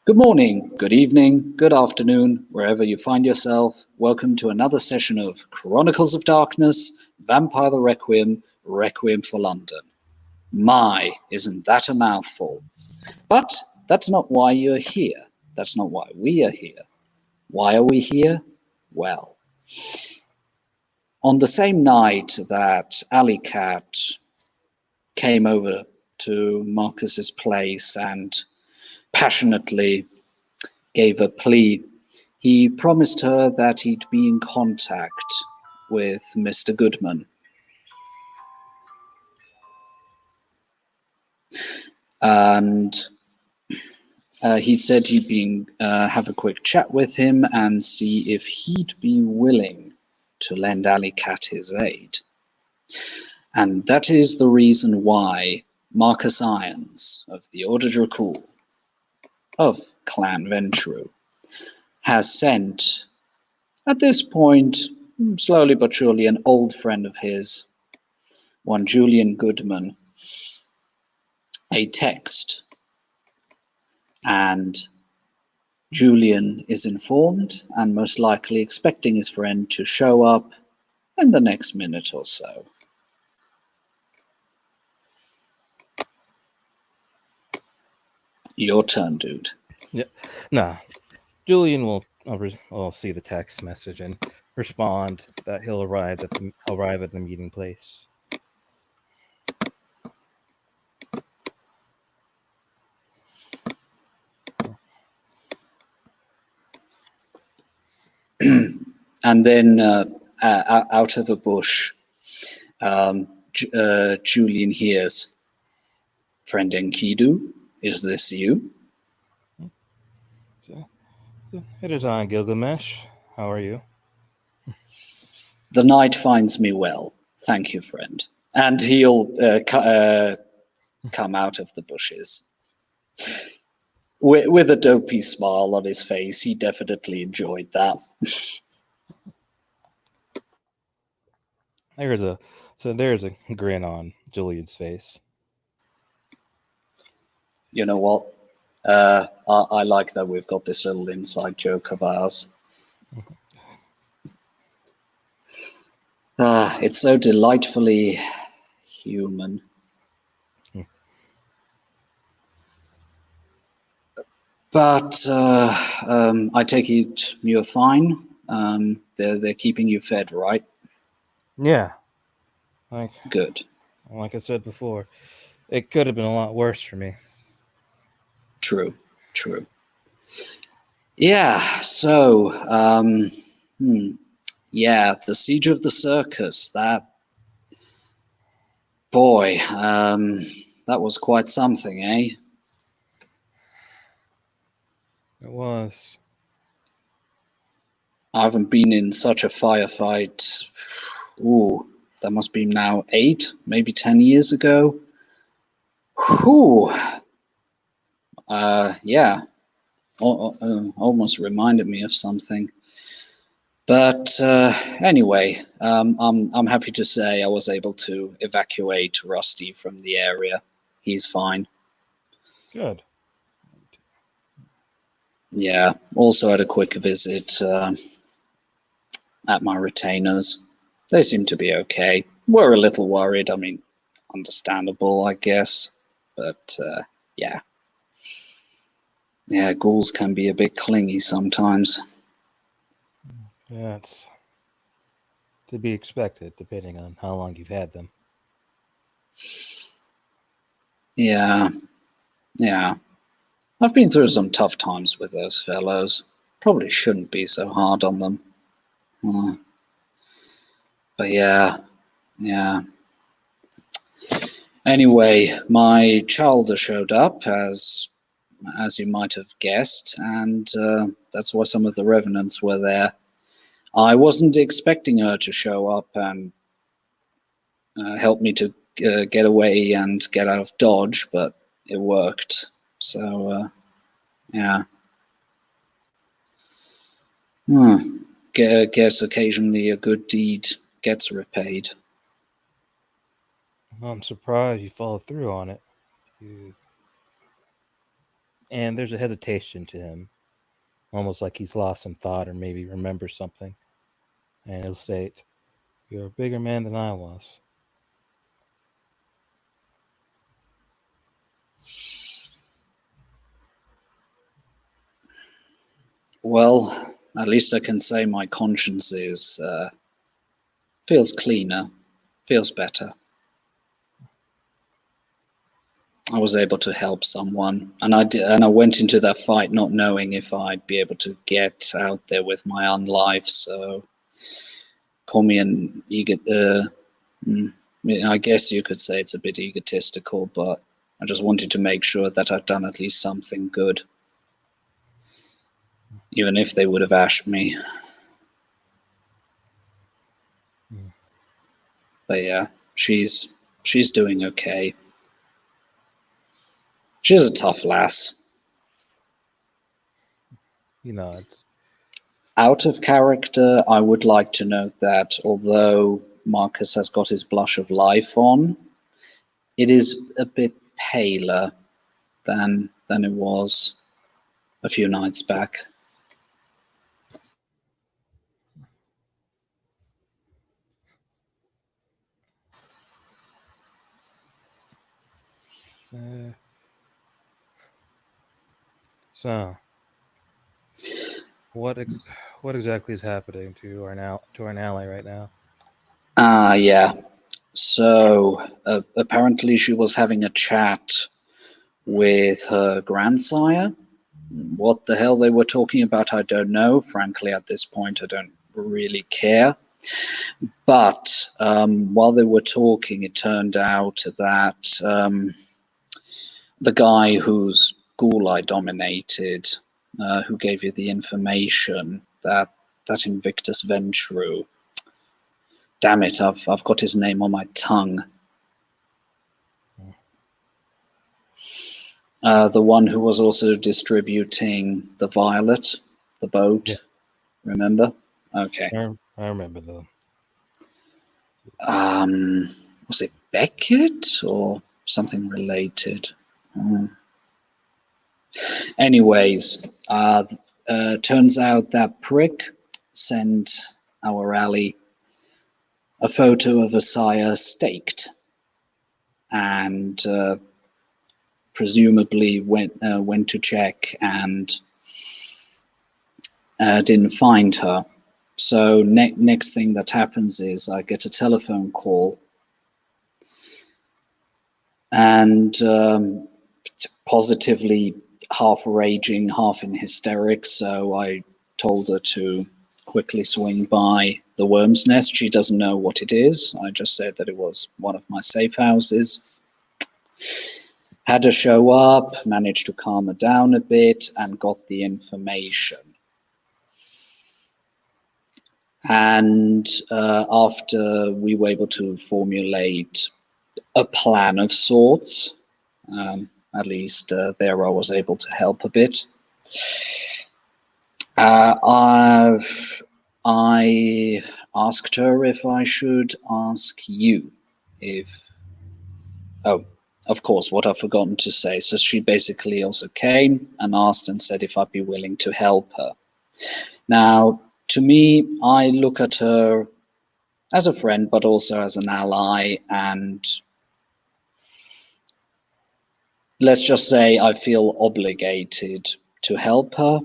Good morning, good evening, good afternoon, wherever you find yourself. Welcome to another session of Chronicles of Darkness, Vampire the Requiem, Requiem for London. My, isn't that a mouthful? But that's not why you're here. That's not why we are here. Why are we here? Well, on the same night that Alley Cat came over to Marcus's place and passionately gave a plea, he promised her that he'd be in contact with Mr. Goodman. And he said he'd be have a quick chat with him and see if he'd be willing to lend Alley Cat his aid. And that is the reason why Marcus Irons of the Order Dracul of Clan Ventrue has sent, at this point, slowly but surely, an old friend of his, one Julian Goodman, a text. And Julian is informed and most likely expecting his friend to show up in the next minute or so. Your turn, dude. Yeah, nah. Julian will see the text message and respond that he'll arrive at the meeting place. And then out of a bush, Julian hears, "Friend Enkidu, is this you?" So, it is I, Gilgamesh. How are you? "The night finds me well, thank you, friend." And he'll come out of the bushes with a dopey smile on his face. He definitely enjoyed that. There's a grin on Julian's face. You know what? I like that we've got this little inside joke of ours. It's so delightfully human. But I take it you're fine. They're keeping you fed, right? Yeah. Good. Like I said before, it could have been a lot worse for me. True. Yeah, so, yeah, the Siege of the Circus, that was quite something, eh? It was. I haven't been in such a firefight. Ooh, that must be now 8, maybe 10 years ago. Whew. Yeah. Almost reminded me of something. But anyway, I'm happy to say I was able to evacuate Rusty from the area. He's fine. Good. Yeah. Also had a quick visit at my retainers. They seem to be okay. We're a little worried. I mean, understandable, I guess. But yeah. Yeah, ghouls can be a bit clingy sometimes. Yeah, it's to be expected, depending on how long you've had them. Yeah. I've been through some tough times with those fellows. Probably shouldn't be so hard on them. But yeah. Anyway, my Chalder showed up, as you might have guessed, and that's why some of the revenants were there. I wasn't expecting her to show up and help me to get away and get out of Dodge, but it worked. So, yeah. Guess occasionally a good deed gets repaid. I'm surprised you followed through on it. and there's a hesitation to him, almost like he's lost some thought or maybe remembers something. And he'll state, "You're a bigger man than I was." Well, at least I can say my conscience feels cleaner, feels better. I was able to help someone, and I went into that fight not knowing if I'd be able to get out there with my own life. So, call me an I guess you could say it's a bit egotistical, but I just wanted to make sure that I'd done at least something good, even if they would have ashed me. But yeah, she's doing okay. She's a tough lass. It's Out of character, I would like to note that although Marcus has got his blush of life on, it is a bit paler than it was a few nights back. So, what exactly is happening to our ally right now? Yeah. So apparently she was having a chat with her grandsire. What the hell they were talking about, I don't know. Frankly, at this point, I don't really care. But while they were talking, it turned out that the guy whose ghoul I dominated, who gave you the information, that Invictus Ventru. Damn it! I've got his name on my tongue. The one who was also distributing the Violet, the boat. Yeah. Remember? Okay. I remember though. Was it Beckett or something related? Anyways, turns out that prick sent our ally a photo of a sire staked, and presumably went to check and didn't find her. So next thing that happens is I get a telephone call, and positively half raging, half in hysterics. So I told her to quickly swing by the Worm's Nest. She doesn't know what it is. I just said that it was one of my safe houses. Had her show up, managed to calm her down a bit, and got the information. And after we were able to formulate a plan of sorts, at least there I was able to help a bit. I asked her if I should ask you if... Oh, of course, what I've forgotten to say. So she basically also came and asked and said if I'd be willing to help her. Now, to me, I look at her as a friend, but also as an ally, and let's just say I feel obligated to help her.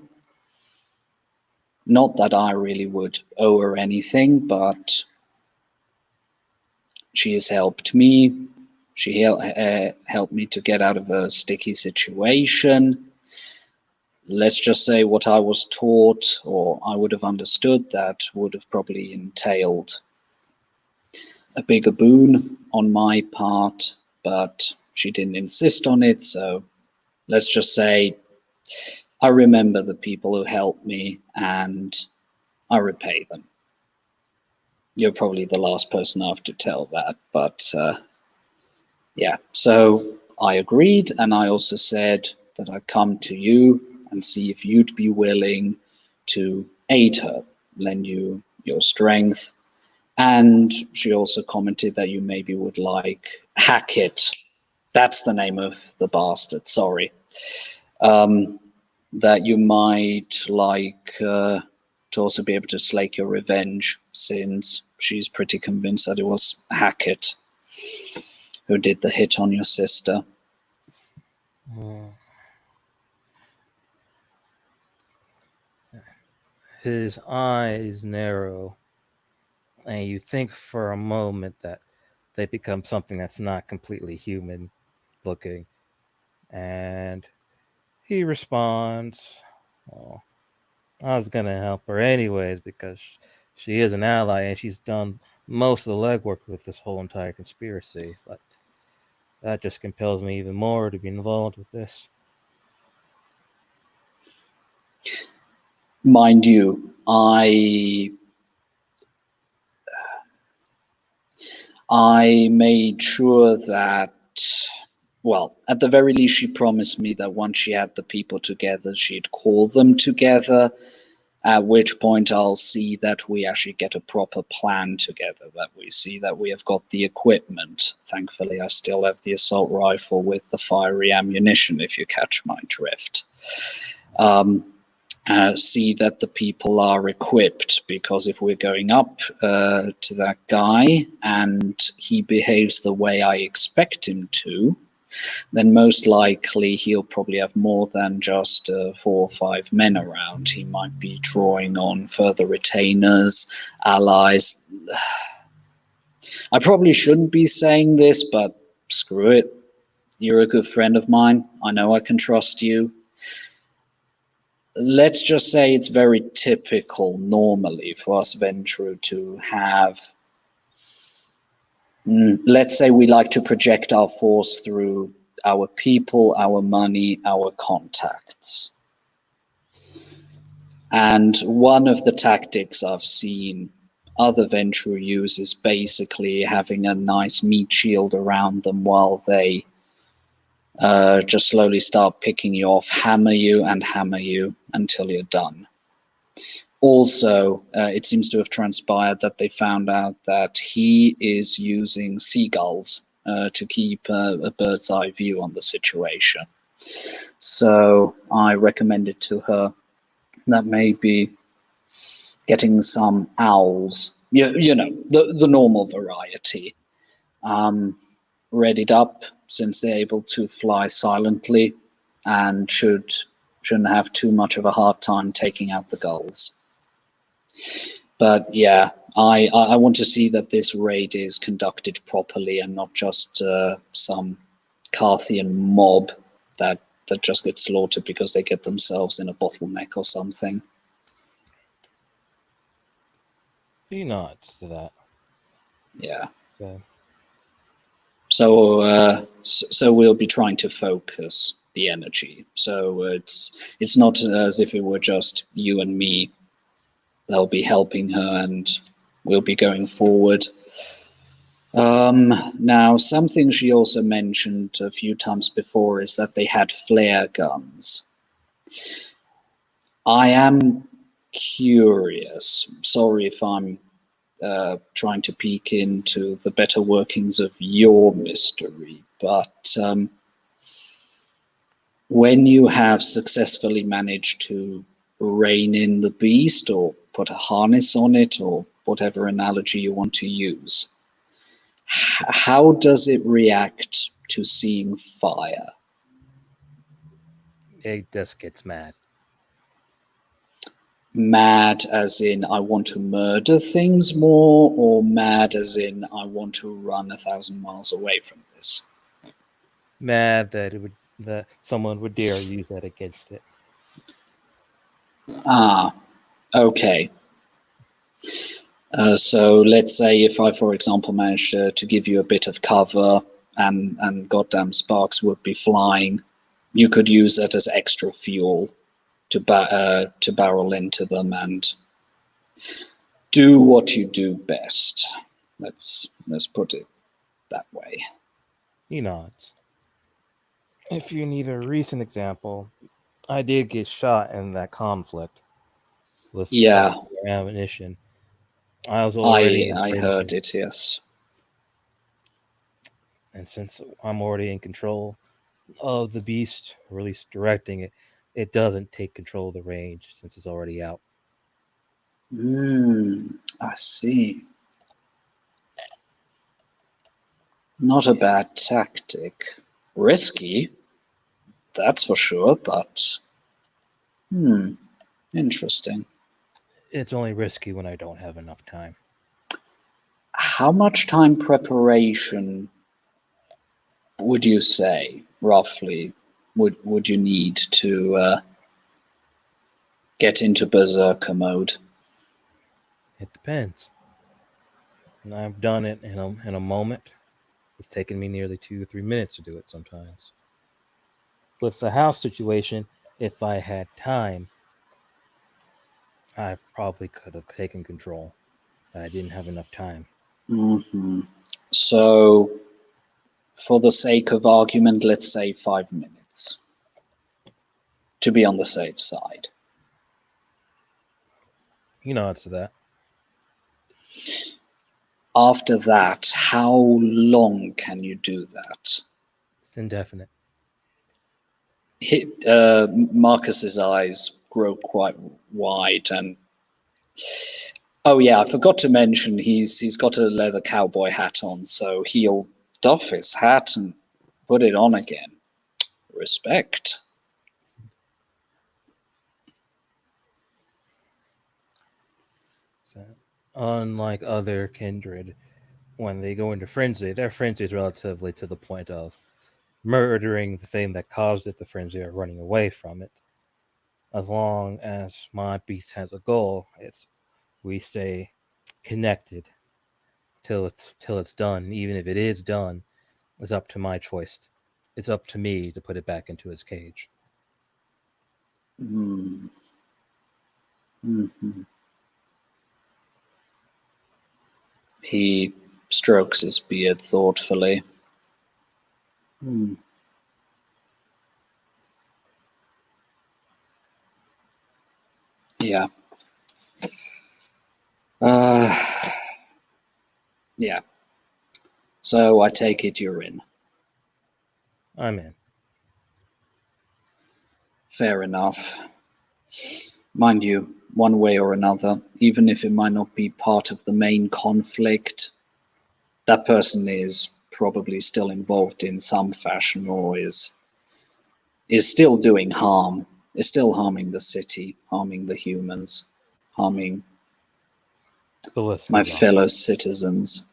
Not that I really would owe her anything, but she has helped me. She helped me to get out of a sticky situation. Let's just say what I was taught, or I would have understood, that would have probably entailed a bigger boon on my part, but she didn't insist on it. So let's just say I remember the people who helped me and I repay them. You're probably the last person I have to tell that, but yeah. So I agreed, and I also said that I'd come to you and see if you'd be willing to aid her, lend you your strength. And she also commented that you maybe would like Hackett. That's the name of the bastard, sorry. that you might like to also be able to slake your revenge, since she's pretty convinced that it was Hackett who did the hit on your sister. His eyes narrow, and you think for a moment that they become something that's not completely human looking. And he responds, "Well, I was going to help her anyways because she is an ally and she's done most of the legwork with this whole entire conspiracy. But that just compels me even more to be involved with this." Mind you, I made sure that, well, at the very least, she promised me that once she had the people together, she'd call them together, at which point I'll see that we actually get a proper plan together, that we see that we have got the equipment. Thankfully, I still have the assault rifle with the fiery ammunition, if you catch my drift. See that the people are equipped, because if we're going up to that guy and he behaves the way I expect him to, then most likely he'll probably have more than just 4 or 5 men around. He might be drawing on further retainers, allies. I probably shouldn't be saying this, but screw it. You're a good friend of mine. I know I can trust you. Let's just say it's very typical normally for us Ventru to have, let's say we like to project our force through our people, our money, our contacts. And one of the tactics I've seen other Ventru use is basically having a nice meat shield around them while they just slowly start picking you off, hammer you until you're done. Also, it seems to have transpired that they found out that he is using seagulls to keep a bird's eye view on the situation. So I recommended to her that maybe getting some owls, you know, the normal variety, readied up, since they're able to fly silently and shouldn't have too much of a hard time taking out the gulls. But yeah, I want to see that this raid is conducted properly and not just some Carthian mob that just gets slaughtered because they get themselves in a bottleneck or something. He nods to that. Yeah. Okay. So we'll be trying to focus the energy. So it's not as if it were just you and me. They'll be helping her, and we'll be going forward. Now, something she also mentioned a few times before is that they had flare guns. I am curious. Sorry if I'm trying to peek into the better workings of your mystery, but when you have successfully managed to rein in the beast or put a harness on it or whatever analogy you want to use, how does it react to seeing fire? It just gets mad. Mad as in I want to murder things more, or mad as in I want to run 1,000 miles away from this? Mad that someone would dare use that against it. Ah, okay. So let's say if I, for example, managed to give you a bit of cover and goddamn sparks would be flying, you could use it as extra fuel to barrel into them and do what you do best. Let's put it that way. He nods. If you need a recent example, I did get shot in that conflict with Yeah, ammunition. I was already in I heard frenzy, it. Yes. and since I'm already in control, of the beast, or at least directing it, it doesn't take control of the range since it's already out. I see. Not a bad tactic. Risky, that's for sure, but interesting. It's only risky when I don't have enough time. How much time preparation would you say, roughly, would you need to get into berserker mode? It depends. And I've done it in a moment. It's taken me nearly 2 or 3 minutes to do it sometimes. With the house situation, if I had time, I probably could have taken control. But I didn't have enough time. So, for the sake of argument, let's say 5 minutes to be on the safe side. You know, answer that. After that, how long can you do that? It's indefinite. Marcus's eyes grow quite wide, and oh yeah, I forgot to mention he's got a leather cowboy hat on, so he'll doff his hat and put it on again. Respect. So, unlike other kindred, when they go into frenzy, their frenzy is relatively to the point of murdering the thing that caused it, the frenzy, or running away from it. As long as my beast has a goal, we stay connected till it's done. Even if it is done, it's up to my choice. It's up to me to put it back into its cage. Mm-hmm. He strokes his beard thoughtfully. Yeah. Yeah. So I take it you're in. I'm in. Fair enough. Mind you, one way or another, even if it might not be part of the main conflict, that person is probably still involved in some fashion, or is still doing harm, is still harming the city, harming the humans, harming The list my goes on. fellow citizens.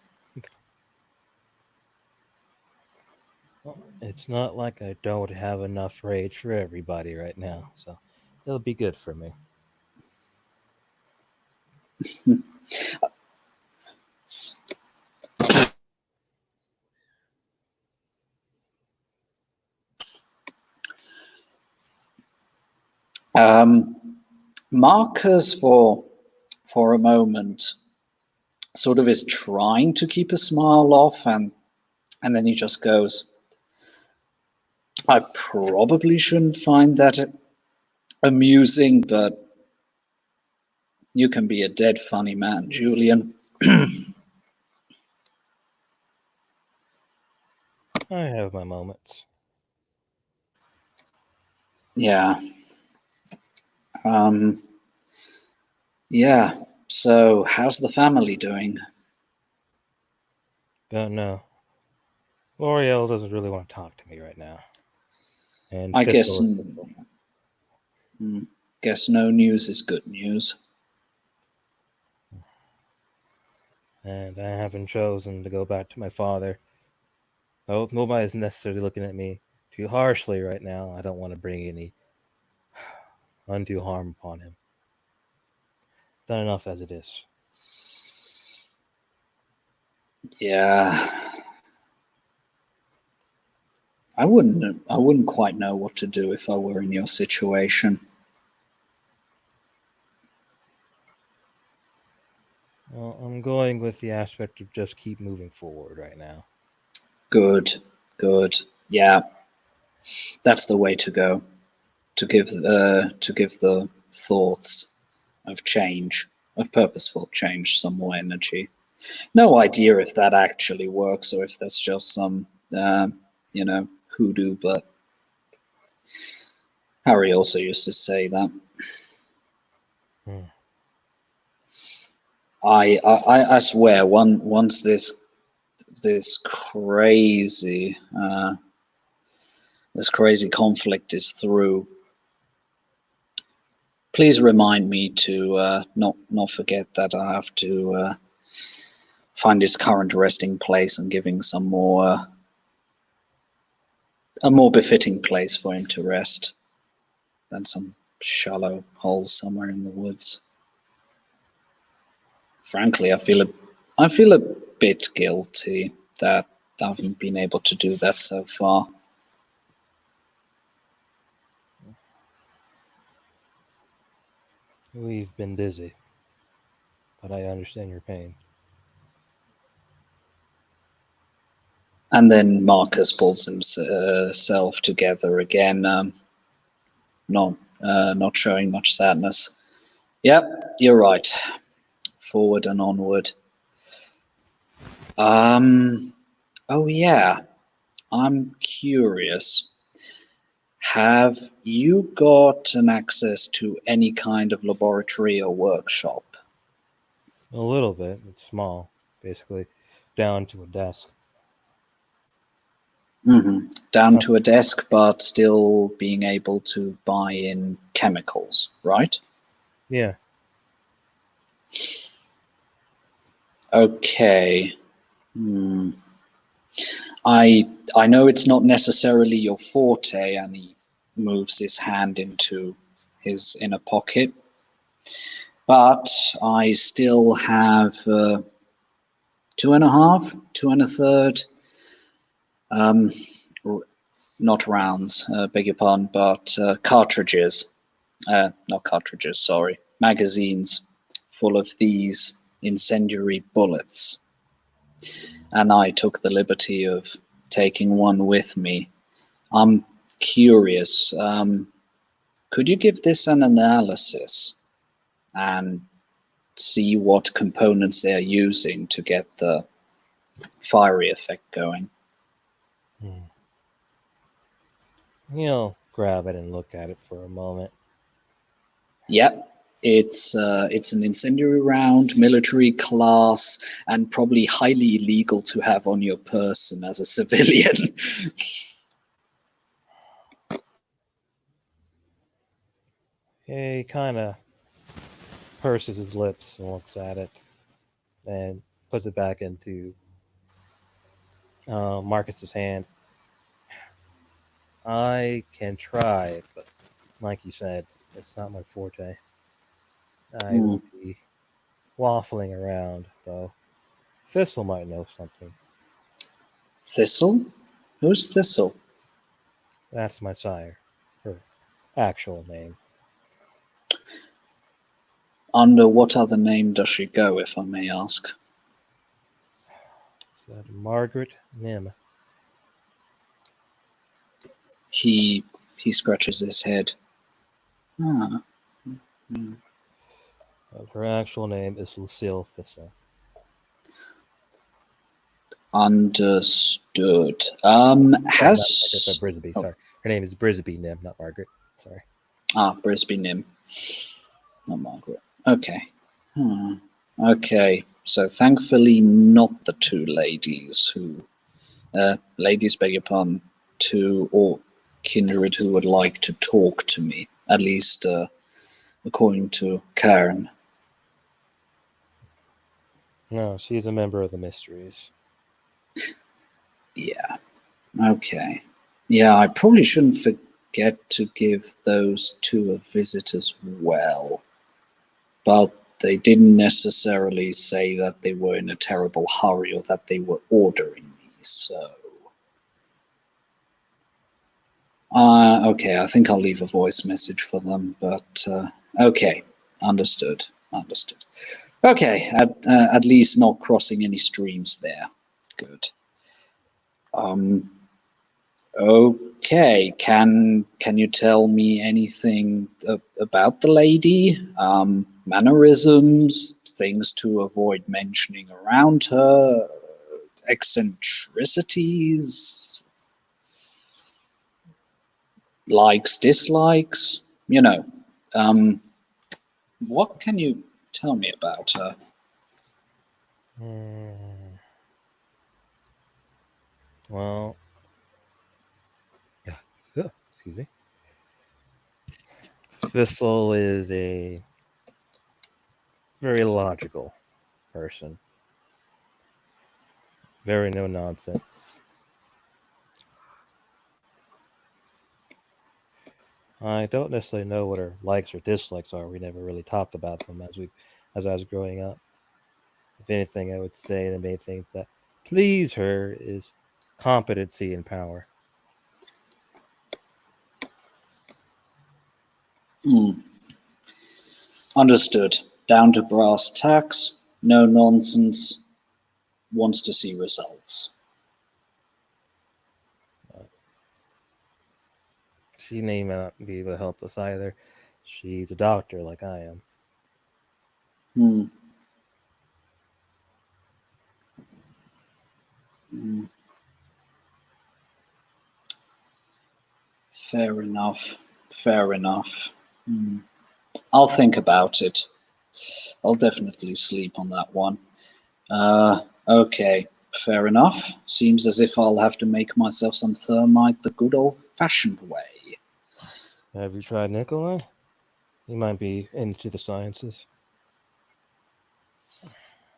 Well, it's not like I don't have enough rage for everybody right now, so it'll be good for me. Marcus, for a moment, sort of is trying to keep a smile off, and then he just goes, I probably shouldn't find that amusing, but you can be a dead funny man, Julian. I have my moments. Yeah. Yeah. So, how's the family doing? Don't know. L'Oreal doesn't really want to talk to me right now. And I guess, Thistle. guess no news is good news. And I haven't chosen to go back to my father. I hope nobody's necessarily looking at me too harshly right now. I don't want to bring any undue harm upon him. Done enough as it is. Yeah. I wouldn't quite know what to do if I were in your situation. Well, I'm going with the aspect of just keep moving forward right now. Good. Yeah, that's the way to go. To give the thoughts of change, of purposeful change, some more energy. No idea if that actually works or if that's just some hoodoo, but Harry also used to say that. I swear, once this crazy conflict is through, please remind me to not forget that I have to find his current resting place and giving some more a more befitting place for him to rest than some shallow hole somewhere in the woods. Frankly, I feel a bit guilty that I haven't been able to do that so far. We've been busy, but I understand your pain. And then Marcus pulls himself together again, not showing much sadness. Yep, you're right. Forward and onward. Oh yeah, I'm curious. Have you got an access to any kind of laboratory or workshop? A little bit. It's small, basically, down to a desk. Down to a desk, but still being able to buy in chemicals, right? Yeah. Okay. I know it's not necessarily your forte, and he moves his hand into his inner pocket, but I still have 2.5, 2.33, not rounds, beg your pardon, but cartridges, not cartridges, sorry, magazines full of these incendiary bullets. And I took the liberty of taking one with me. I'm curious, could you give this an analysis and see what components they're using to get the fiery effect going? He'll grab it and look at it for a moment. Yep. It's an incendiary round, military class, and probably highly illegal to have on your person as a civilian. He kind of purses his lips and looks at it and puts it back into Marcus's hand. I can try, but like you said, it's not my forte. I will be waffling around, though. Thistle might know something. Thistle? Who's Thistle? That's my sire. Her actual name. Under what other name does she go, if I may ask? Is that Margaret Nim? He scratches his head. Her actual name is Lucille Thistle. Understood. Has Brisby. Sorry, her name is Brisby Nim, not Margaret. Sorry. Brisby Nim, not Margaret. Okay. Okay. So thankfully, not the two ladies who, ladies, beg your pardon, two or kindred who would like to talk to me. At least, according to Karen. No, she's a member of the Mysteries. Yeah. Okay. Yeah, I probably shouldn't forget to give those two a visit as well. But they didn't necessarily say that they were in a terrible hurry or that they were ordering me, so... okay, I think I'll leave a voice message for them, but okay, understood. Okay, at least not crossing any streams there. Good. Okay, can you tell me anything about the lady? Mannerisms, things to avoid mentioning around her, eccentricities? likes, dislikes, what can you tell me about her? Well, yeah, excuse me. Thistle is a very logical person. Very no nonsense. I don't necessarily know what her likes or dislikes are. We never really talked about them as I was growing up. If anything, I would say the main things that please her is competency and power. Understood. Down to brass tacks, no nonsense, wants to see results. She may not be able to help us either. She's a doctor like I am. Hmm. Hmm. Fair enough. Fair enough. I'll think about it. I'll definitely sleep on that one. Okay, fair enough. Seems as if I'll have to make myself some thermite the good old-fashioned way. Have you tried Nikolai? He might be into the sciences.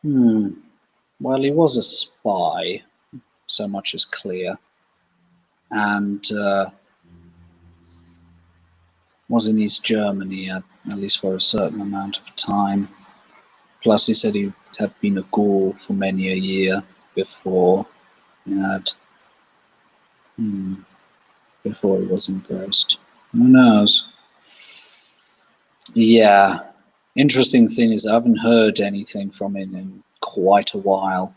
Well, he was a spy, so much is clear. And was in East Germany at least for a certain amount of time. Plus, he said he had been a ghoul for many a year before he had, before he was impressed. Who knows? Yeah. Interesting thing is, I haven't heard anything from him in quite a while.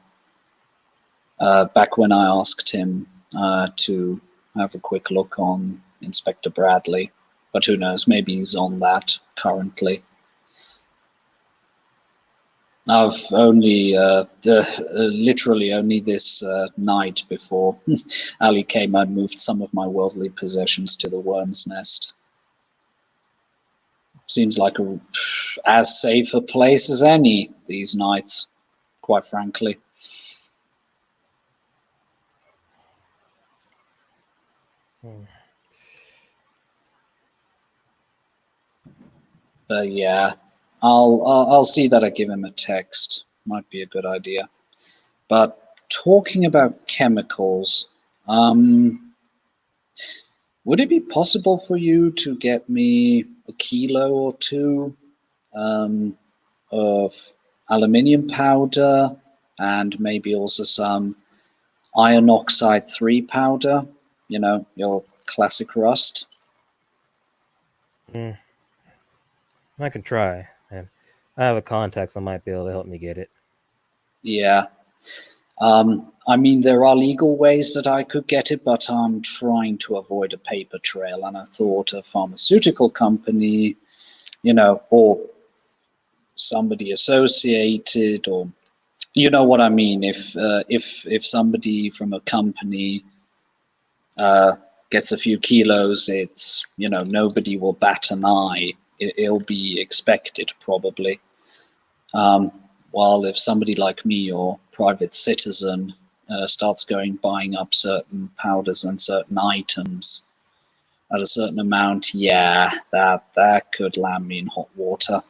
Back when I asked him to have a quick look on Inspector Bradley, but who knows? Maybe he's on that currently. I've only literally only this night before Ali came, I moved some of my worldly possessions to the Worm's Nest. Seems like as safe a place as any these nights, quite frankly. But yeah, I'll see that I give him a text. Might be a good idea. But talking about chemicals, would it be possible for you to get me a kilo or two of aluminium powder and maybe also some iron oxide 3 powder? You know, your classic rust. I can try, and I have a contact that might be able to help me get it. Yeah. I mean, there are legal ways that I could get it, but I'm trying to avoid a paper trail. And I thought a pharmaceutical company, or somebody associated, or you know what I mean. If somebody from a company gets a few kilos, it's nobody will bat an eye. It'll be expected probably. While if somebody like me or private citizen starts buying up certain powders and certain items at a certain amount, yeah, that could land me in hot water.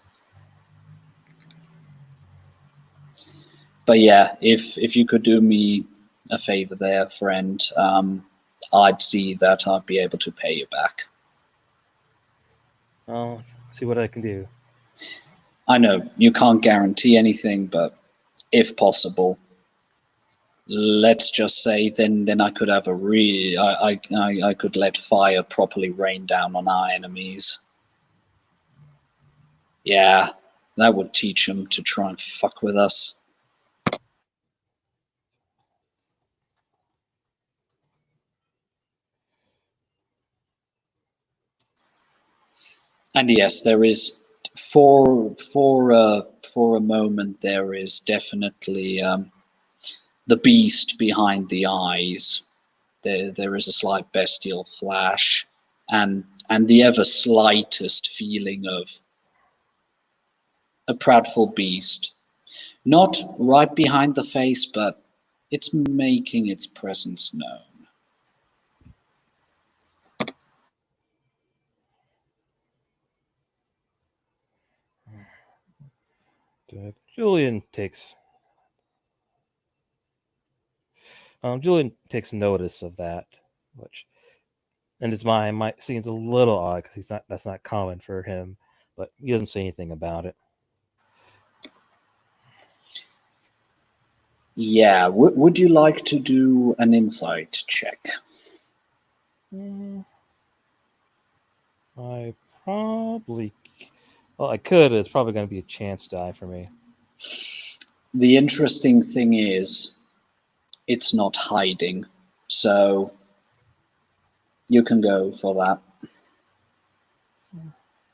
But yeah, if you could do me a favor there, friend, I'd see that I'd be able to pay you back. I'll see what I can do. I know you can't guarantee anything, but if possible, let's just say then I could have I could let fire properly rain down on our enemies. Yeah, that would teach them to try and fuck with us. And yes, there is for a moment there is definitely the beast behind the eyes. There is a slight bestial flash, and the ever slightest feeling of a pratful beast. Not right behind the face, but it's making its presence known. Julian takes notice of that, which in his mind might seems a little odd because that's not common for him, but he doesn't say anything about it. Yeah, would you like to do an insight check? I probably, well, I could. It's probably going to be a chance die for me. The interesting thing is, it's not hiding, so you can go for that.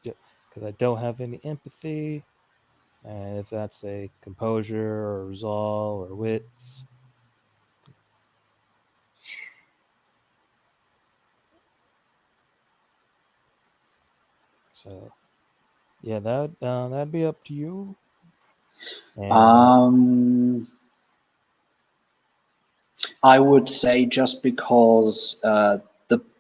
Because I don't have any empathy, and if that's a composure or resolve or wits. So, yeah, that'd be up to you. And I would say just because the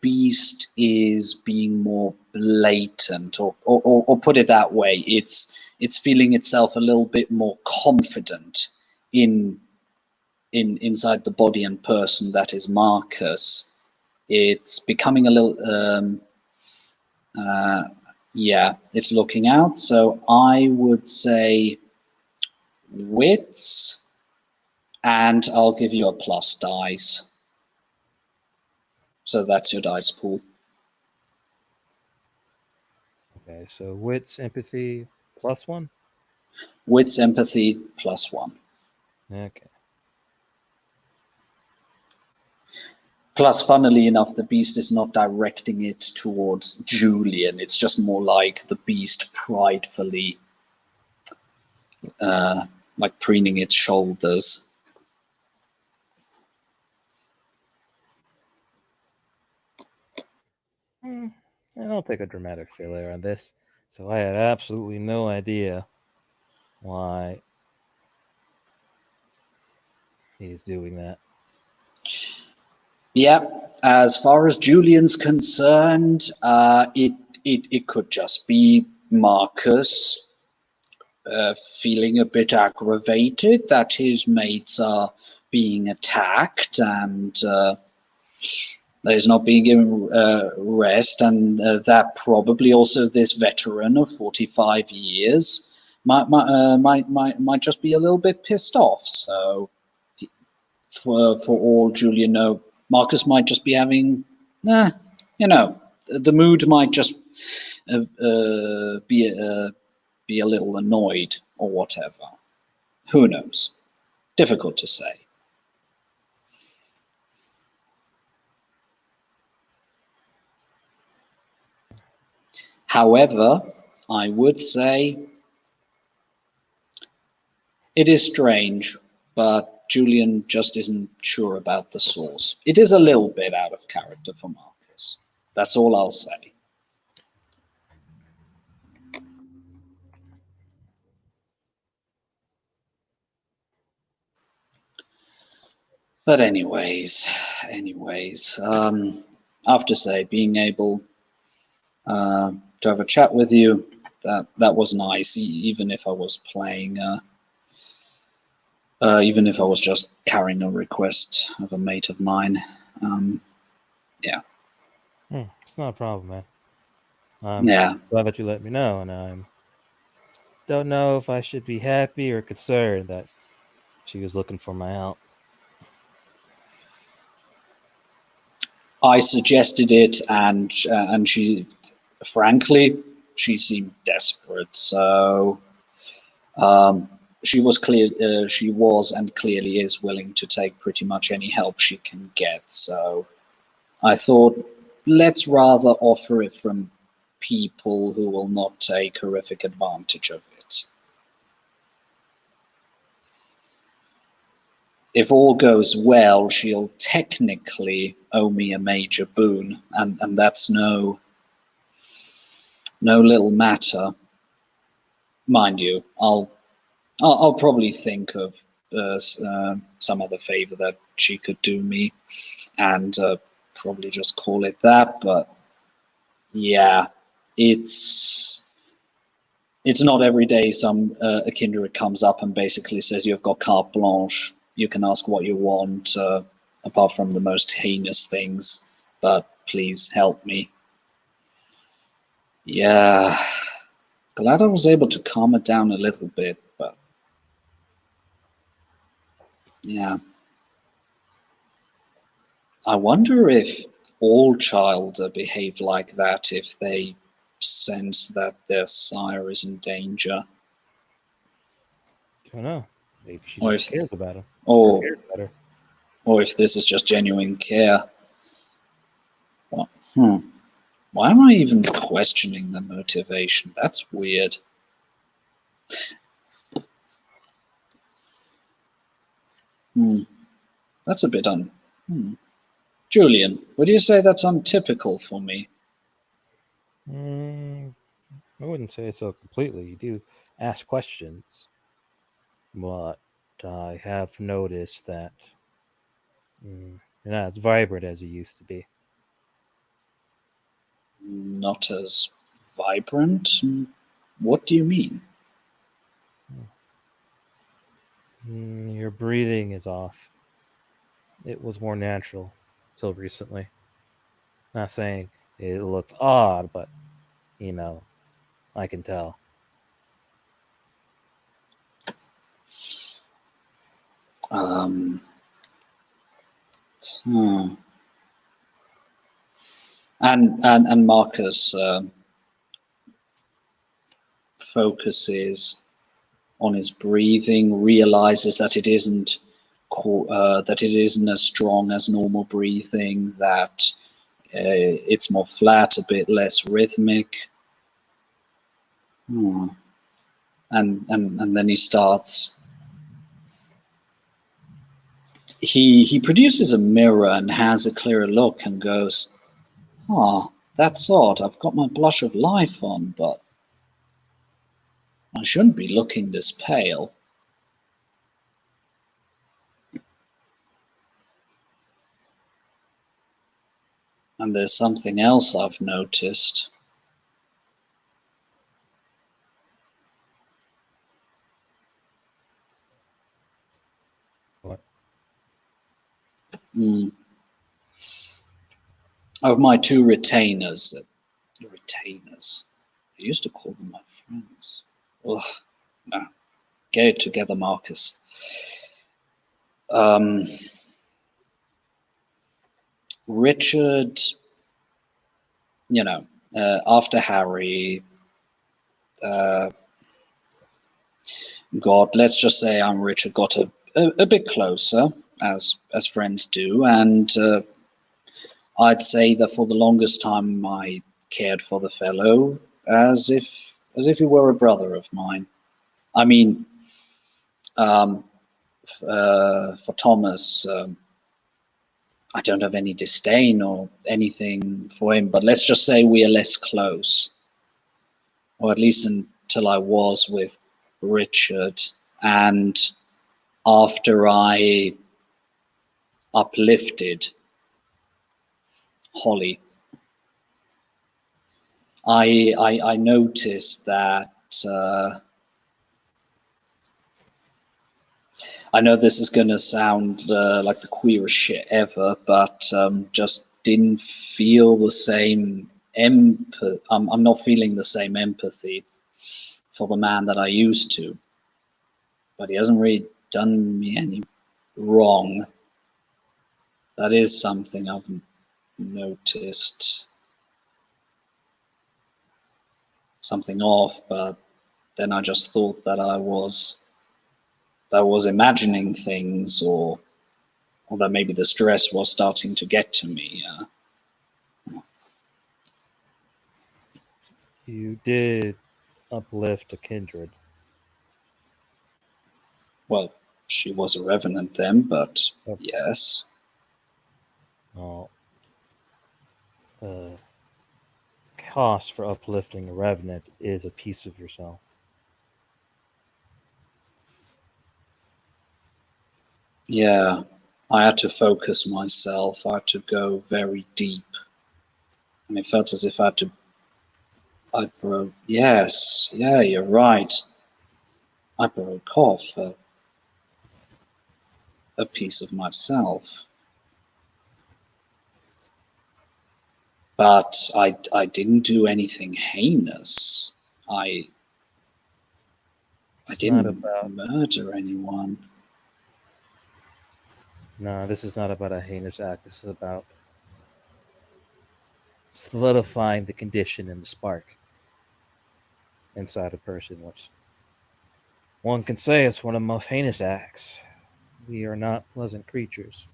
beast is being more blatant, or put it that way, it's feeling itself a little bit more confident inside the body and person that is Marcus. It's becoming a little yeah, it's looking out. So I would say wits, and I'll give you a plus dice. So that's your dice pool. Okay, so wits, empathy, +1? Wits, empathy, +1. Okay. Plus, funnily enough, the beast is not directing it towards Julian. It's just more like the beast pridefully, like preening its shoulders. And I'll take a dramatic failure on this. So I had absolutely no idea why he's doing that. Yeah, as far as Julian's concerned, it could just be Marcus feeling a bit aggravated that his mates are being attacked and there's not being given rest, and that probably also this veteran of 45 years might just be a little bit pissed off. So for all Julian know, Marcus might just be having, the mood might just be a little annoyed or whatever. Who knows? Difficult to say. However, I would say it is strange, but Julian just isn't sure about the source. It is a little bit out of character for Marcus. That's all I'll say. But anyways, I have to say, being able to have a chat with you, that was nice, even if I was playing, even if I was just carrying a request of a mate of mine. Yeah. It's not a problem, man. I'm glad that you let me know, and I don't know if I should be happy or concerned that she was looking for my help. I suggested it, and she, frankly, she seemed desperate. So she was and clearly is willing to take pretty much any help she can get. So I thought, let's rather offer it from people who will not take horrific advantage of it. If all goes well, she'll technically owe me a major boon, and that's no no little matter. Mind you, I'll probably think of some other favor that she could do me, and probably just call it that. But yeah, it's not every day a kindred comes up and basically says you've got carte blanche. You can ask what you want, apart from the most heinous things. But please help me. Yeah, glad I was able to calm it down a little bit, but yeah. I wonder if all childer behave like that if they sense that their sire is in danger. I don't know. Maybe she Or just if, cares about him. or, Cares about her. or if this is just genuine care. Well, why am I even questioning the motivation? That's weird. That's a bit Julian, would you say that's untypical for me? I wouldn't say so completely. You do ask questions, but I have noticed that you're not as vibrant as you used to be. Not as vibrant? What do you mean? Your breathing is off. It was more natural till recently. Not saying it looks odd, but you know, I can tell. Um, hmm. And Marcus focuses on his breathing, realizes that it isn't as strong as normal breathing, that it's more flat, a bit less rhythmic. And then he starts. He produces a mirror and has a clearer look and goes, that's odd. I've got my blush of life on, but I shouldn't be looking this pale. And there's something else I've noticed. What? Of my two retainers. I used to call them my friends. Ugh, no. Get it together, Marcus. Richard, after Harry let's just say Richard got a bit closer, as friends do, and I'd say that for the longest time I cared for the fellow as if he were a brother of mine. I mean, for Thomas, I don't have any disdain or anything for him, but let's just say we are less close, or at least until I was with Richard. And after I uplifted Holly, I noticed that I know this is going to sound like the queerest shit ever, but just didn't feel the same empathy. I'm not feeling the same empathy for the man that I used to. But he hasn't really done me any wrong. That is something I've noticed. Something off, but then I just thought that I was imagining things, or that maybe the stress was starting to get to me. You did uplift a kindred. Well, she was a revenant then, but yes. Oh, the cost for uplifting a revenant is a piece of yourself. Yeah, I had to focus myself. I had to go very deep. And it felt as if I broke. Yes, yeah, you're right. I broke off a piece of myself. But I didn't do anything heinous. I It's not didn't about murder anyone. No, this is not about a heinous act. This is about solidifying the condition and the spark inside a person, which one can say is one of the most heinous acts. We are not pleasant creatures.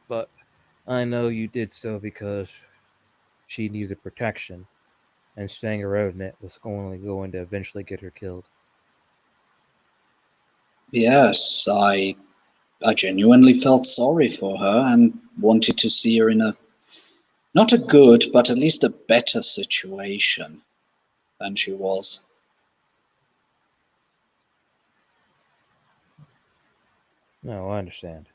But I know you did so because she needed protection, and staying around it was only going to eventually get her killed. Yes, I genuinely felt sorry for her and wanted to see her in a not a good, but at least a better situation than she was. No, I understand.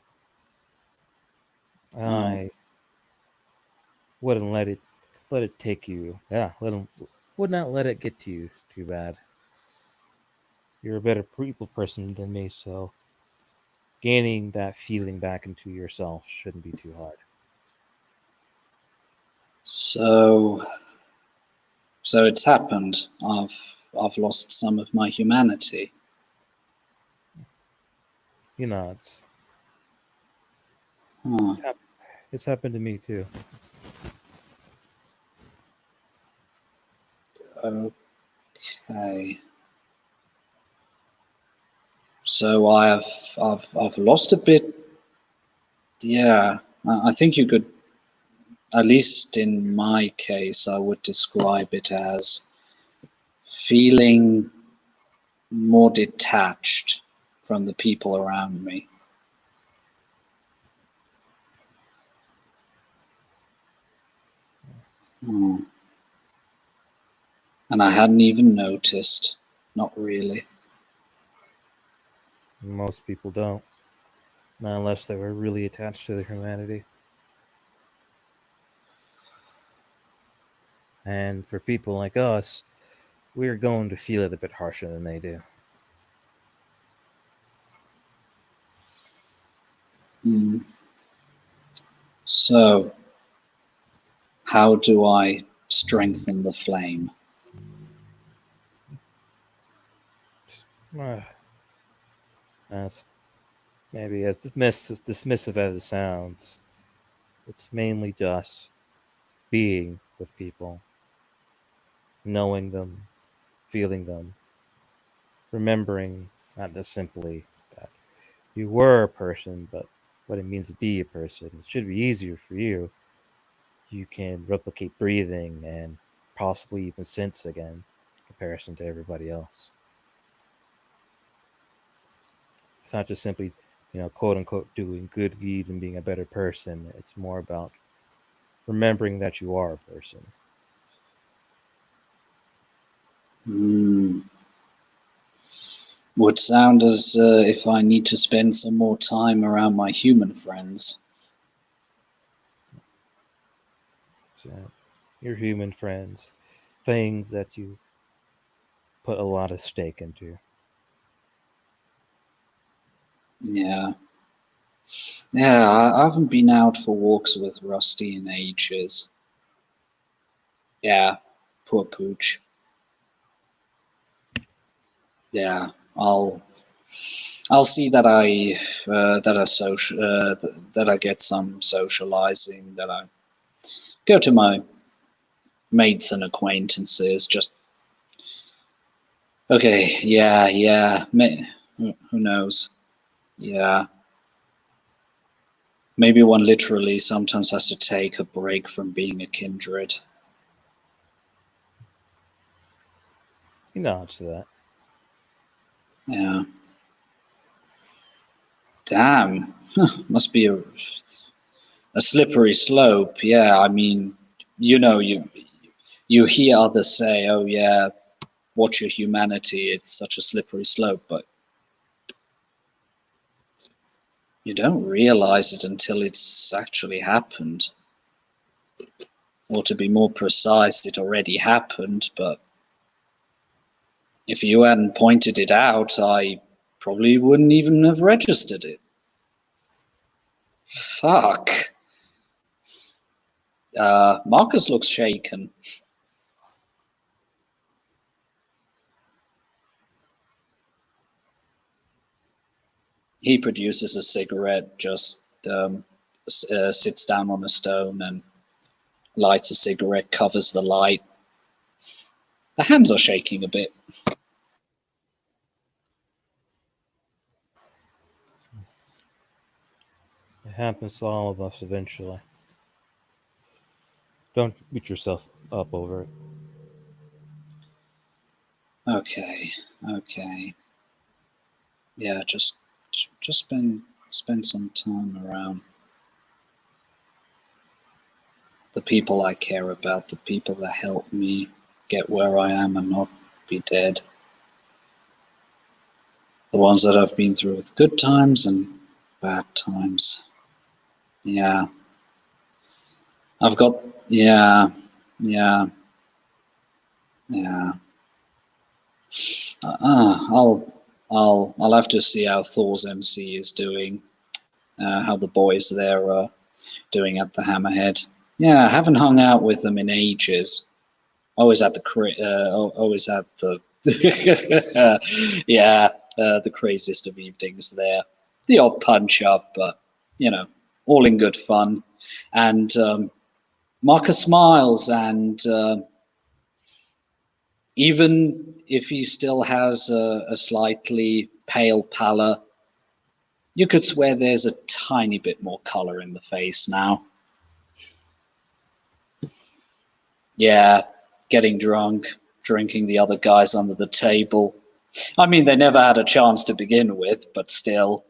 Oh, I wouldn't let it take you. Yeah, would not let it get to you too bad. You're a better people person than me, so gaining that feeling back into yourself shouldn't be too hard. so so it's happened. I've lost some of my humanity. You know, Huh, it's, hap- it's happened to me too. okay. So I've lost a bit. Yeah, I think you could, at least in my case, I would describe it as feeling more detached from the people around me. Hmm. And I hadn't even noticed. Not really. Most people don't, not unless they were really attached to their humanity. And for people like us, we're going to feel it a bit harsher than they do. Hmm. So, how do I strengthen the flame? Uh, as maybe as dismissive as it sounds, it's mainly just being with people, knowing them, feeling them, remembering not just simply that you were a person, but what it means to be a person. It should be easier for you. You can replicate breathing and possibly even sense again in comparison to everybody else. It's not just simply, quote unquote, doing good deeds and being a better person. It's more about remembering that you are a person. Hmm. Would sound as if I need to spend some more time around my human friends. So your human friends, things that you put a lot of stake into. Yeah. Yeah, I haven't been out for walks with Rusty in ages. Yeah, poor Pooch. Yeah, I'll I'll see that that I get some socializing, that I go to my mates and acquaintances. Just okay, yeah. Who knows? Yeah, maybe one literally sometimes has to take a break from being a kindred. He nods to that. Yeah. Damn, must be a A slippery slope, yeah. I mean, you hear others say, "Oh yeah, watch your humanity. It's such a slippery slope," but you don't realize it until it's actually happened. Or to be more precise, it already happened, but if you hadn't pointed it out, I probably wouldn't even have registered it. Fuck. Marcus looks shaken. He produces a cigarette, just sits down on a stone and lights a cigarette, covers the light. The hands are shaking a bit. It happens to all of us eventually. Don't beat yourself up over it. Okay. Yeah, just spend some time around the people I care about, the people that help me get where I am and not be dead. The ones that I've been through with good times and bad times. Yeah. I've got, yeah. I'll have to see how Thor's MC is doing, how the boys there are doing at the Hammerhead. Yeah, I haven't hung out with them in ages. Always at the the craziest of evenings there. The odd punch up, but all in good fun. And Marcus smiles, and even if he still has a slightly pale pallor, you could swear there's a tiny bit more color in the face now. Yeah, getting drunk, drinking the other guys under the table. I mean, they never had a chance to begin with, but still.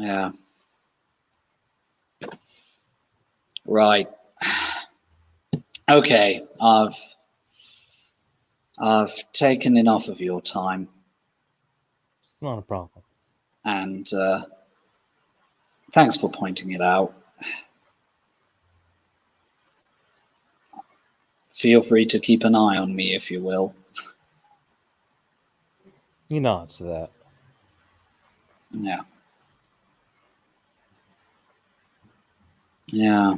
Yeah. Right. Okay, I've taken enough of your time, It's not a problem. and thanks for pointing it out. Feel free to keep an eye on me, if you will. He nods to that. Yeah. Yeah.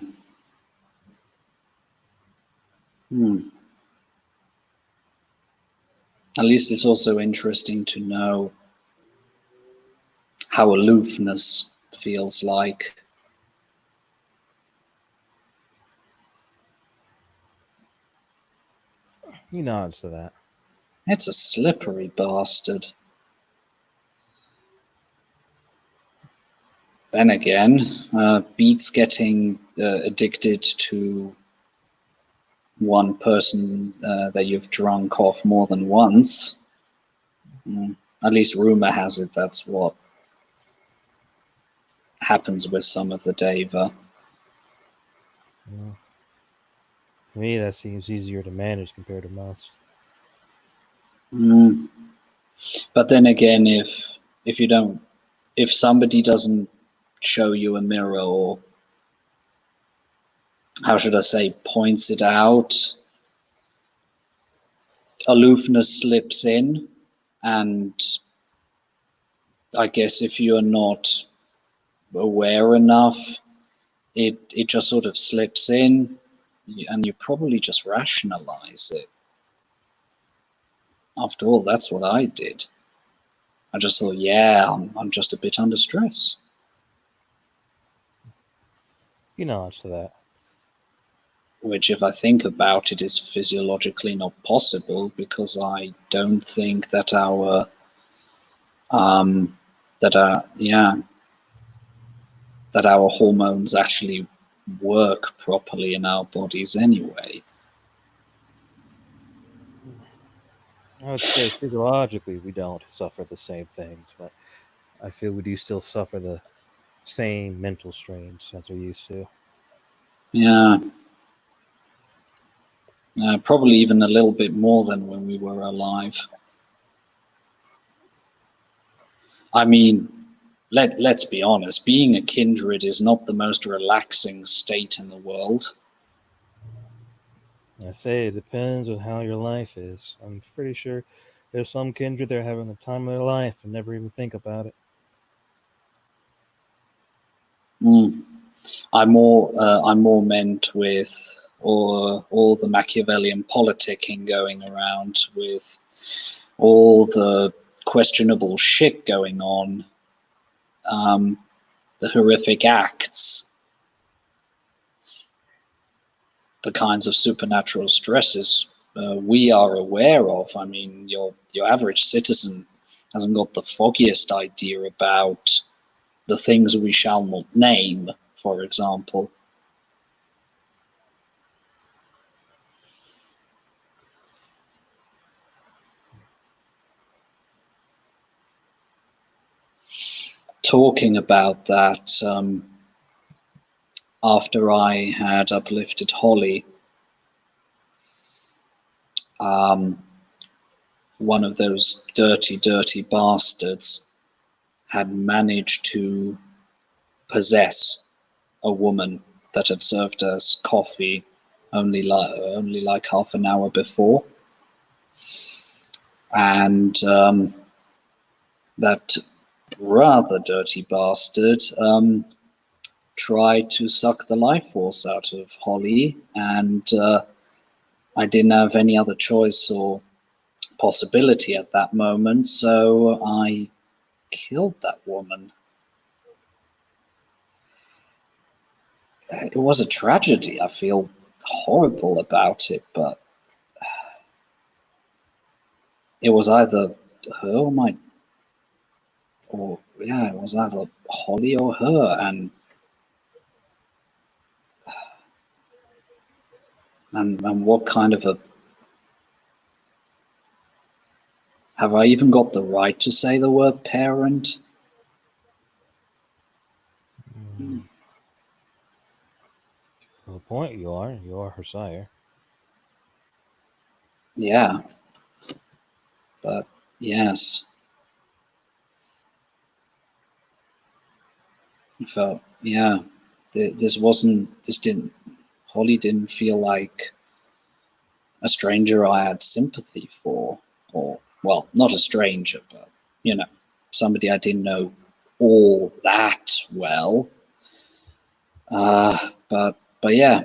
At least it's also interesting to know how aloofness feels like. He nods to that. It's a slippery bastard. Then again, beats getting addicted to one person that you've drunk off more than once. At least rumor has it that's what happens with some of the Deva. Yeah. For me, that seems easier to manage compared to most. But then again, if somebody doesn't show you a mirror, or how should I say, points it out, aloofness slips in, and I guess if you're not aware enough, it just sort of slips in, and you probably just rationalize it. After all, that's what I did. I just thought, yeah, I'm just a bit under stress. He nods to that. Which, if I think about it, is physiologically not possible, because I don't think that our hormones actually work properly in our bodies anyway. I would say physiologically we don't suffer the same things, but I feel we do still suffer the same mental strains as we used to. Yeah, probably even a little bit more than when we were alive. I mean, let's be honest, being a kindred is not the most relaxing state in the world. I say it depends on how your life is. I'm pretty sure there's some kindred that are having the time of their life and never even think about it. Mm. I'm more meant with all the Machiavellian politicking going around, with all the questionable shit going on, the horrific acts, the kinds of supernatural stresses we are aware of. I mean, your average citizen hasn't got the foggiest idea about the things we shall not name, for example. Talking about that, after I had uplifted Holly, um, one of those dirty bastards had managed to possess a woman that had served us coffee only like half an hour before, and that rather dirty bastard tried to suck the life force out of Holly, and I didn't have any other choice or possibility at that moment, so I killed that woman. It was a tragedy. I feel horrible about it, but it was either her or my, or yeah, it was either Holly or her, and what kind of a, have I even got the right to say the word parent? Mm. To the point, you are her sire. Yeah, but yes, I felt, yeah, this didn't, Holly didn't feel like a stranger I had sympathy for, or, well, not a stranger, but, you know, somebody I didn't know all that well. But yeah,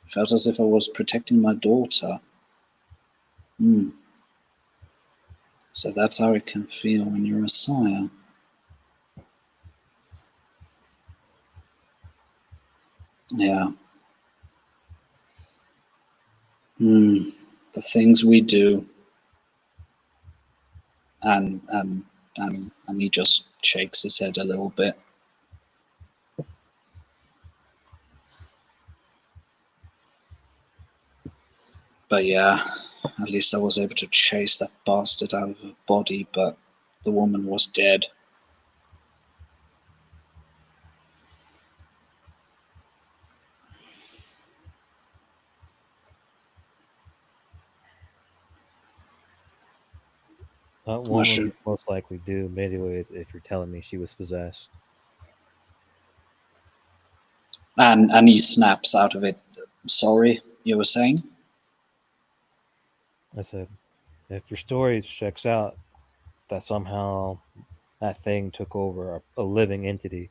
felt as if I was protecting my daughter. Mm. So that's how it can feel when you're a sire. Yeah. Mm. The things we do, and he just shakes his head a little bit. But yeah, at least I was able to chase that bastard out of her body, but the woman was dead. That I woman should, would most likely do in many ways if you're telling me she was possessed. and he snaps out of it. Sorry, you were saying? I said, if your story checks out, that somehow that thing took over a living entity,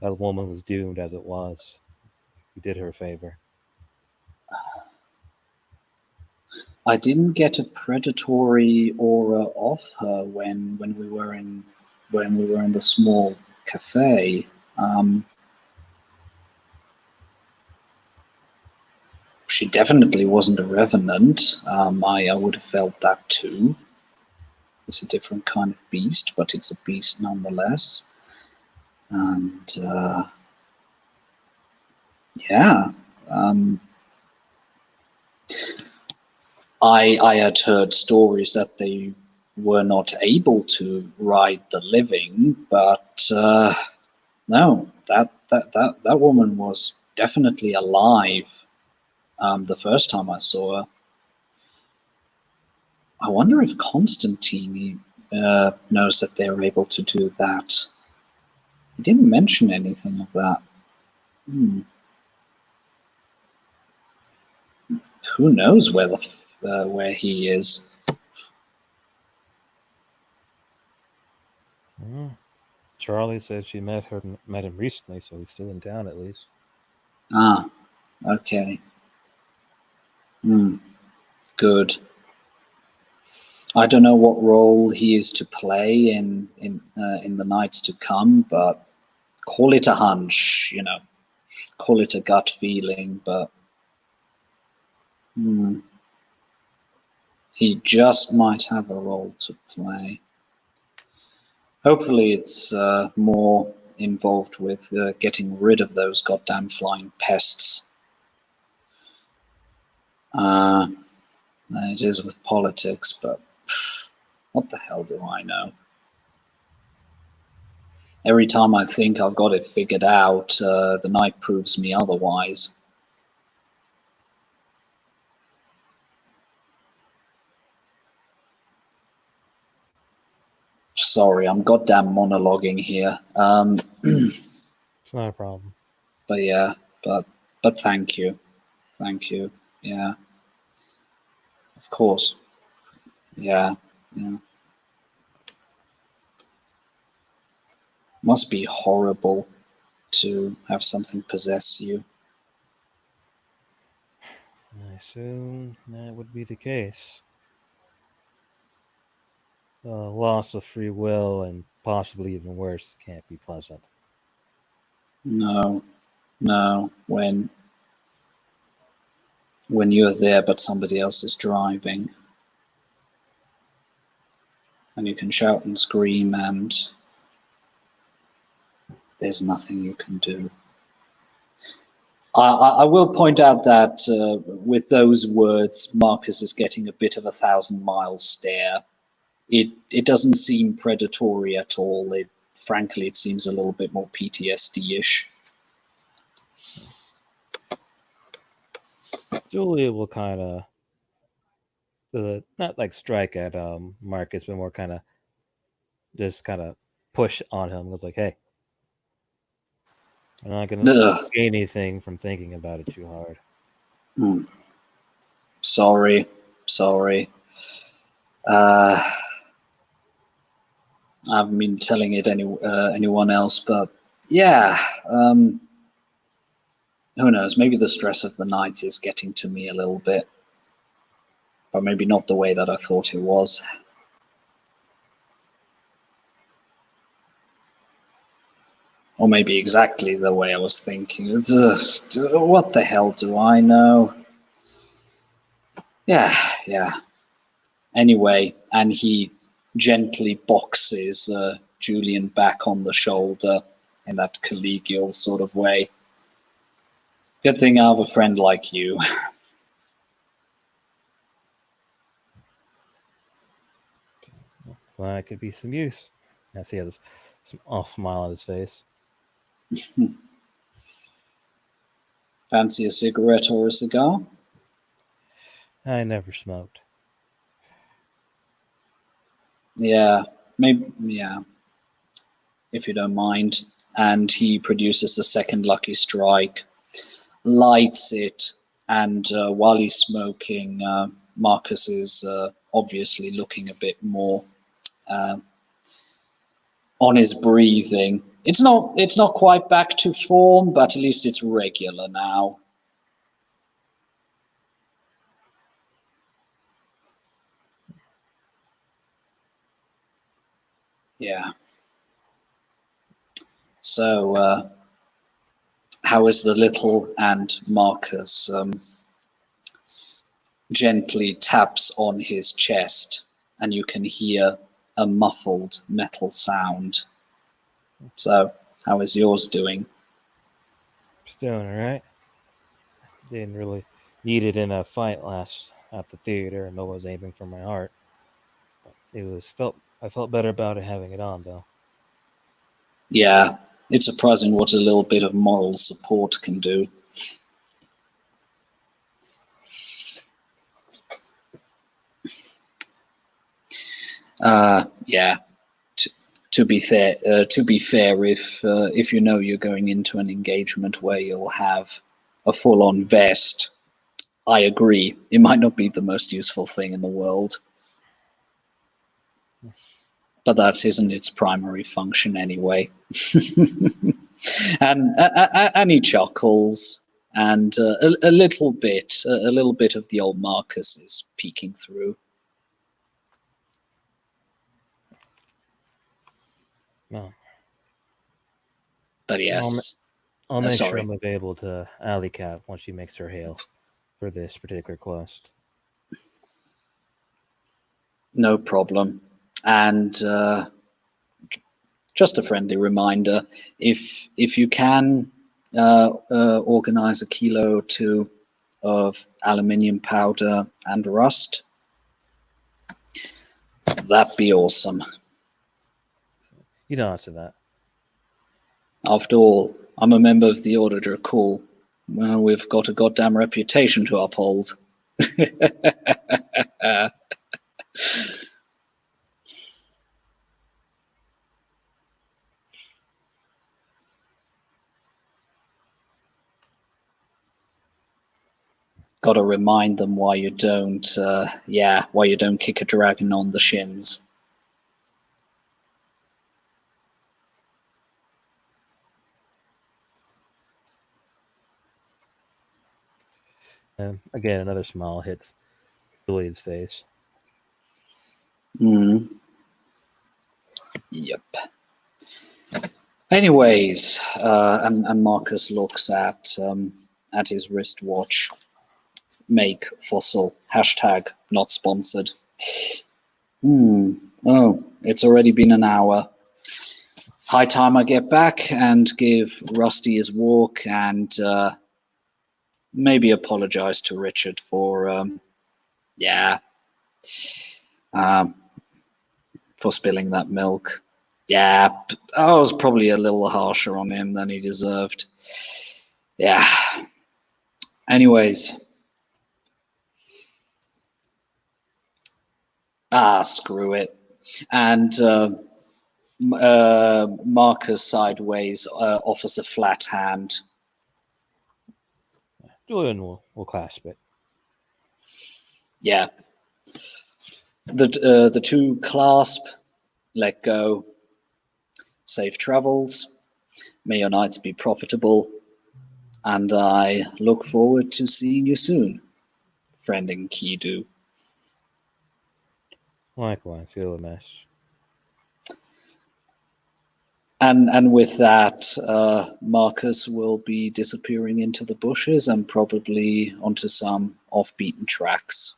that woman was doomed as it was. You did her a favor. I didn't get a predatory aura off her when we were in the small cafe. She definitely wasn't a revenant. I would have felt that too. It's a different kind of beast, but it's a beast nonetheless. And yeah, um, I had heard stories that they were not able to ride the living, but no, that woman was definitely alive the first time I saw her. I wonder if Constantine knows that they're able to do that. He didn't mention anything of that. Who knows where he is? Charlie said she met him recently, so he's still in town at least. Ah, okay. Good. I don't know what role he is to play in the nights to come, but call it a hunch, call it a gut feeling, but he just might have a role to play. Hopefully it's more involved with getting rid of those goddamn flying pests than it is with politics, but what the hell do I know? Every time I think I've got it figured out, the night proves me otherwise. Sorry, I'm goddamn monologuing here. It's not a problem. But yeah, but thank you. Yeah, of course. Yeah. Must be horrible to have something possess you. I assume that would be the case. Loss of free will and possibly even worse can't be pleasant. No, when you're there but somebody else is driving and you can shout and scream and there's nothing you can do. I will point out that with those words, Marcus is getting a bit of 1,000-mile stare. It doesn't seem predatory at all. Frankly, it seems a little bit more PTSD-ish. Julia will kind of not like strike at Marcus, but more kind of just kind of push on him. It's like, hey, I'm not gonna gain anything from thinking about it too hard. Sorry. I haven't been telling it anyone else, but yeah. Who knows? Maybe the stress of the night is getting to me a little bit, but maybe not the way that I thought it was. Or maybe exactly the way I was thinking. What the hell do I know? Yeah. Anyway, and he gently boxes Julian back on the shoulder in that collegial sort of way. Good thing I have a friend like you. Well, that could be some use. I see he has some off smile on his face. Fancy a cigarette or a cigar? I never smoked. Yeah, maybe, yeah. If you don't mind. And he produces the second lucky strike, lights it, and while he's smoking, Marcus is obviously looking a bit more on his breathing. It's not quite back to form, but at least it's regular now. Yeah. So, how is the little? And Marcus gently taps on his chest, and you can hear a muffled metal sound. So, how is yours doing? It's doing all right. Didn't really need it in a fight last at the theater and no one was aiming for my heart. But I felt better about it having it on though. Yeah, it's surprising what a little bit of moral support can do. Yeah. To be fair, if you know you're going into an engagement where you'll have a full-on vest, I agree. It might not be the most useful thing in the world, but that isn't its primary function anyway. And he chuckles, and a little bit of the old Marcus is peeking through. No. But yes, I'll make sure sorry. I'm available to Alley Cat once she makes her hail for this particular quest. No problem. And just a friendly reminder: if you can organize a kilo or two of aluminium powder and rust, that'd be awesome. You don't answer that. After all, I'm a member of the Order Dracul. Well, we've got a goddamn reputation to uphold. Got to remind them why you don't kick a dragon on the shins. And again, another smile hits Julian's face. Yep. Anyways, and Marcus looks at his wristwatch. Make fossil. # not sponsored. Oh, it's already been an hour. High time I get back and give Rusty his walk, and maybe apologize to Richard for for spilling that milk. Yeah, I was probably a little harsher on him than he deserved. Yeah. Anyways. Screw it. And Marcus sideways offers a flat hand. Julian will clasp it. Yeah. The two clasp, let go. Safe travels. May your nights be profitable. And I look forward to seeing you soon, friend Enkidu. Likewise, Gilgamesh. And with that, Marcus will be disappearing into the bushes and probably onto some off-beaten tracks.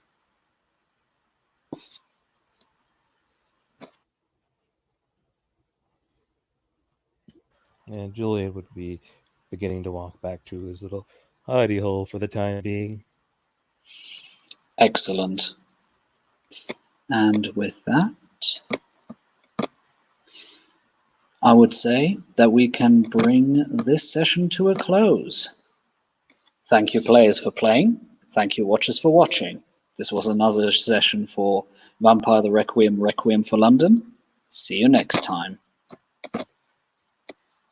And Julian would be beginning to walk back to his little hidey hole for the time being. Excellent. And with that, I would say that we can bring this session to a close. Thank you, players, for playing. Thank you, watchers, for watching. This was another session for Vampire the Requiem for London. See you next time.